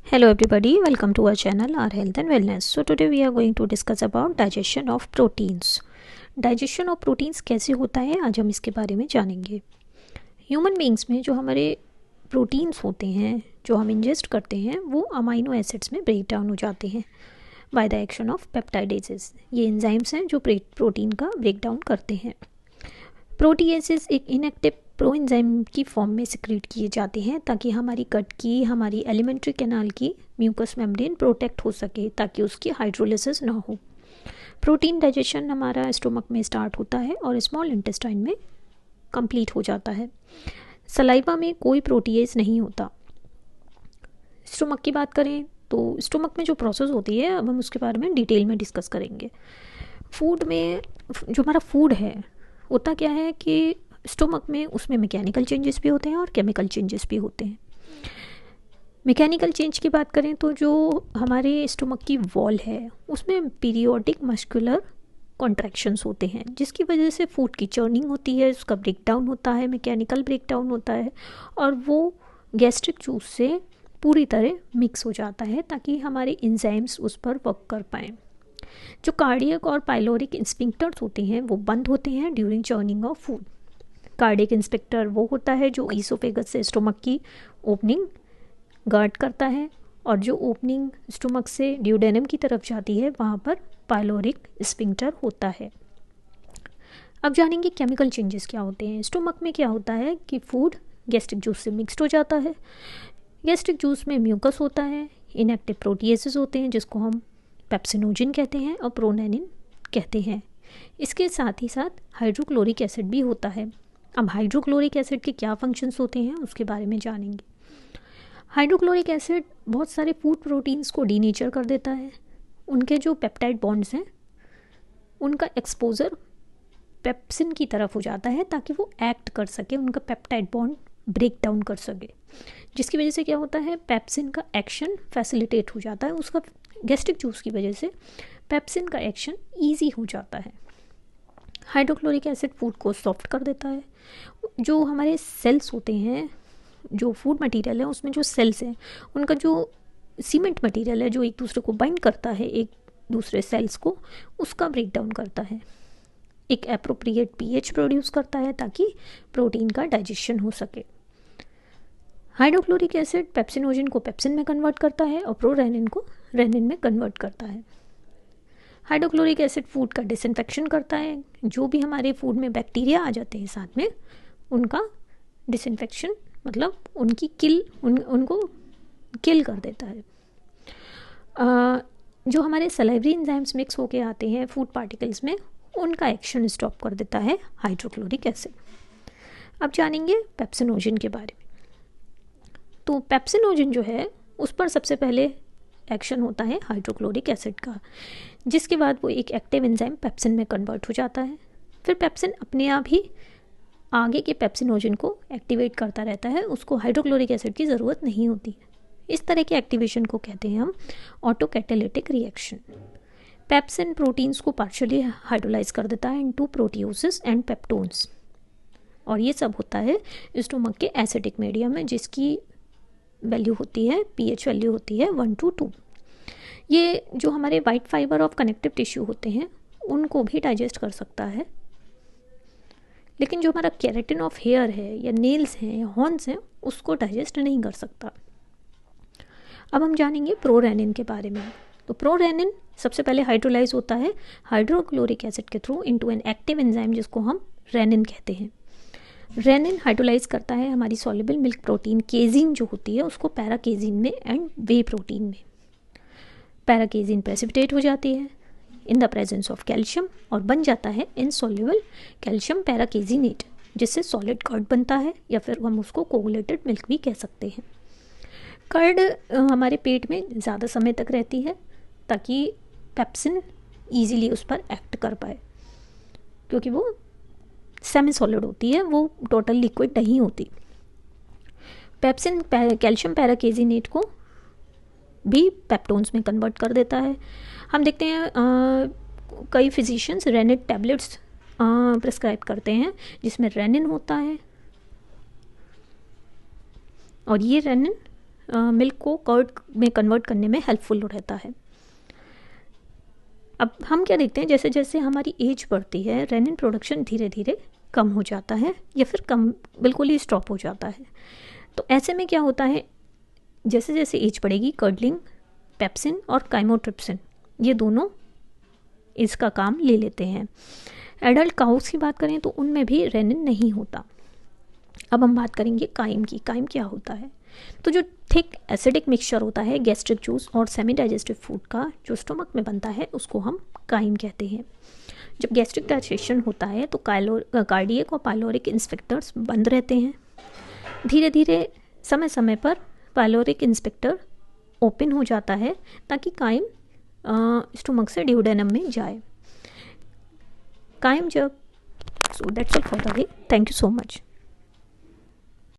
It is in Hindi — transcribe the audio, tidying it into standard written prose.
Hello everybody, welcome to our channel our health and wellness. So today we are going to discuss about digestion of proteins. Digestion of proteins कैसे होता है, आज हम इसके बारे में जानेंगे. ह्यूमन बींग्स में जो हमारे प्रोटीन्स होते हैं जो हम इंजेस्ट करते हैं वो अमाइनो एसिड्स में ब्रेक डाउन हो जाते हैं by the action of peptidases. ये एंजाइम्स हैं जो प्रोटीन का ब्रेक डाउन करते हैं. प्रोटीएसेस एक इनएक्टिव प्रोएंजाइम की फॉर्म में सिक्रीट किए जाते हैं ताकि हमारी गट की, हमारी एलिमेंट्री कैनाल की म्यूकस मेम्ब्रेन प्रोटेक्ट हो सके, ताकि उसकी हाइड्रोलिसिस ना हो. प्रोटीन डाइजेशन हमारा स्टोमक में स्टार्ट होता है और स्मॉल इंटेस्टाइन में कंप्लीट हो जाता है. सलाइवा में कोई प्रोटीएज नहीं होता. स्टोमक की बात करें तो स्टोमक में जो प्रोसेस होती है अब हम उसके बारे में डिटेल में डिस्कस करेंगे. फूड में जो हमारा फूड है होता क्या है कि स्टोमक में उसमें मैकेनिकल चेंजेस भी होते हैं और केमिकल चेंजेस भी होते हैं. मैकेनिकल चेंज की बात करें तो जो हमारे स्टोमक की वॉल है उसमें पीरियोडिक मस्कुलर कॉन्ट्रैक्शंस होते हैं जिसकी वजह से फूड की चर्निंग होती है, उसका ब्रेक डाउन होता है, मैकेनिकल ब्रेक डाउन होता है और वो गैस्ट्रिक जूस से पूरी तरह मिक्स हो जाता है ताकि हमारे एंजाइम्स उस पर वर्क कर पाएँ. जो कार्डियक और पाइलोरिक इंस्फिंक्टर्स होते हैं वो बंद होते हैं during churning of food. Cardiac inspector वो होता है जो ईसोफेगस से स्टोमक की ओपनिंग गार्ड करता है और जो ओपनिंग स्टोमक से ड्यूडेनम की तरफ जाती है वहाँ पर पाइलोरिक स्फिंक्टर होता है. अब जानेंगे केमिकल चेंजेस क्या होते हैं. स्टोमक में क्या होता है कि फूड गैस्ट्रिक जूस से मिक्सड हो जाता है. गैस्ट्रिक जूस में म्यूकस होता है, इनएक्टिव प्रोटीएसेस होते हैं जिसको हम पेप्सिनोजिन कहते हैं और प्रोनेनिन कहते हैं. इसके साथ ही साथ हाइड्रोक्लोरिक एसिड भी होता है. अब हाइड्रोक्लोरिक एसिड के क्या फंक्शंस होते हैं उसके बारे में जानेंगे. हाइड्रोक्लोरिक एसिड बहुत सारे फूड प्रोटीन्स को डीनेचर कर देता है. उनके जो पेप्टाइड बॉन्ड्स हैं उनका एक्सपोजर पेप्सिन की तरफ हो जाता है ताकि वो एक्ट कर सके, उनका पेप्टाइड बॉन्ड ब्रेक डाउन कर सके, जिसकी वजह से क्या होता है पेप्सिन का एक्शन फैसिलिटेट हो जाता है. उसका गैस्ट्रिक जूस की वजह से पेप्सिन का एक्शन ईजी हो जाता है. हाइड्रोक्लोरिक एसिड फूड को सॉफ्ट कर देता है. जो हमारे सेल्स होते हैं, जो फूड मटेरियल है उसमें जो सेल्स हैं उनका जो सीमेंट मटेरियल है जो एक दूसरे को बाइंड करता है एक दूसरे सेल्स को, उसका ब्रेक डाउन करता है. एक एप्रोप्रिएट पीएच प्रोड्यूस करता है ताकि प्रोटीन का डाइजेशन हो सके. हाइड्रोक्लोरिक एसिड पेप्सिनोजिन को पेप्सिन में कन्वर्ट करता है और प्रोरेनिन को रेनिन में कन्वर्ट करता है. हाइड्रोक्लोरिक एसिड फूड का डिसइंफेक्शन करता है. जो भी हमारे फूड में बैक्टीरिया आ जाते हैं साथ में उनका डिसइंफेक्शन मतलब उनको किल कर देता है. जो हमारे सलाइवरी एंजाइम्स मिक्स होके आते हैं फूड पार्टिकल्स में उनका एक्शन स्टॉप कर देता है हाइड्रोक्लोरिक एसिड. अब जानेंगे पेप्सिनोजिन के बारे में. तो पेप्सिनोजिन जो है उस पर सबसे पहले एक्शन होता है हाइड्रोक्लोरिक एसिड का, जिसके बाद वो एक एक्टिव एंजाइम पेप्सिन में कन्वर्ट हो जाता है. फिर पेप्सिन अपने आप ही आगे के पेप्सिनोजिन को एक्टिवेट करता रहता है, उसको हाइड्रोक्लोरिक एसिड की ज़रूरत नहीं होती. इस तरह के एक्टिवेशन को कहते हैं हम ऑटोकैटालिटिक रिएक्शन. पेप्सिन प्रोटीन्स को पार्शियली हाइड्रोलाइज कर देता है इनटू प्रोटियोसिस एंड पेप्टोन्स, और ये सब होता है स्टोमक के एसिडिक मीडियम में जिसकी वैल्यू होती है पीएच वैल्यू होती है 1 to 2. ये जो हमारे white fibre of connective tissue होते हैं उनको भी डाइजेस्ट कर सकता है, लेकिन जो हमारा केराटिन ऑफ हेयर है या नेल्स हैं या हॉर्न्स हैं उसको डाइजेस्ट नहीं कर सकता. अब हम जानेंगे प्रोरेनिन के बारे में. तो प्रोरेनिन सबसे पहले हाइड्रोलाइज होता है हाइड्रोक्लोरिक एसिड के through into an active enzyme जिसको हम रेनिन कहते हैं. रेनिन हाइड्रोलाइज करता है हमारी सॉल्युबल मिल्क प्रोटीन केजीन जो होती है उसको पैराकेजीन में एंड वे प्रोटीन में. पैराकेजीन प्रेसिपिटेट हो जाती है in the presence of calcium और बन जाता है इनसॉल्युबल कैल्शियम पैराकेजिनेट, जिससे सॉलिड कर्ड बनता है या फिर हम उसको कोगुलेटेड मिल्क भी कह सकते हैं. कर्ड हमारे पेट में ज़्यादा समय तक रहती है ताकि पेप्सिन ईजीली उस पर एक्ट कर पाए, क्योंकि वो सेमी सॉलिड होती है, वो टोटल लिक्विड नहीं होती. पेप्सिन कैल्शियम पैराकेजिनेट को भी पेप्टोन्स में कन्वर्ट कर देता है. हम देखते हैं कई फिजिशियंस रेनिन टैबलेट्स प्रिस्क्राइब करते हैं जिसमें रेनिन होता है और ये रेनिन मिल्क को कर्ड में कन्वर्ट करने में हेल्पफुल रहता है। अब हम क्या देखते हैं, जैसे जैसे हमारी एज बढ़ती है रेनिन प्रोडक्शन धीरे धीरे कम हो जाता है या फिर कम बिल्कुल ही स्टॉप हो जाता है। तो ऐसे में क्या होता है, जैसे जैसे एज बढ़ेगी कर्डलिंग, पेप्सिन और काइमोट्रिप्सिन ये दोनों इसका काम ले लेते हैं। एडल्ट काउस की बात करें तो उनमें भी रेनिन नहीं होता। अब हम बात करेंगे काइम की। काइम क्या होता है, तो जो थिक एसिडिक मिक्सचर होता है गैस्ट्रिक जूस और सेमी डाइजेस्टिव फूड का जो स्टोमक में बनता है उसको हम काइम कहते हैं। जब गैस्ट्रिक डाइजेशन होता है तो कार्डियक और पाइलोरिक इंस्पेक्टर्स बंद रहते हैं। धीरे धीरे समय समय पर पाइलोरिक इंस्पेक्टर ओपन हो जाता है ताकि काइम स्टोमक से ड्यूडेनम में जाए। काइम जब, so that's it for the day. Thank you so much.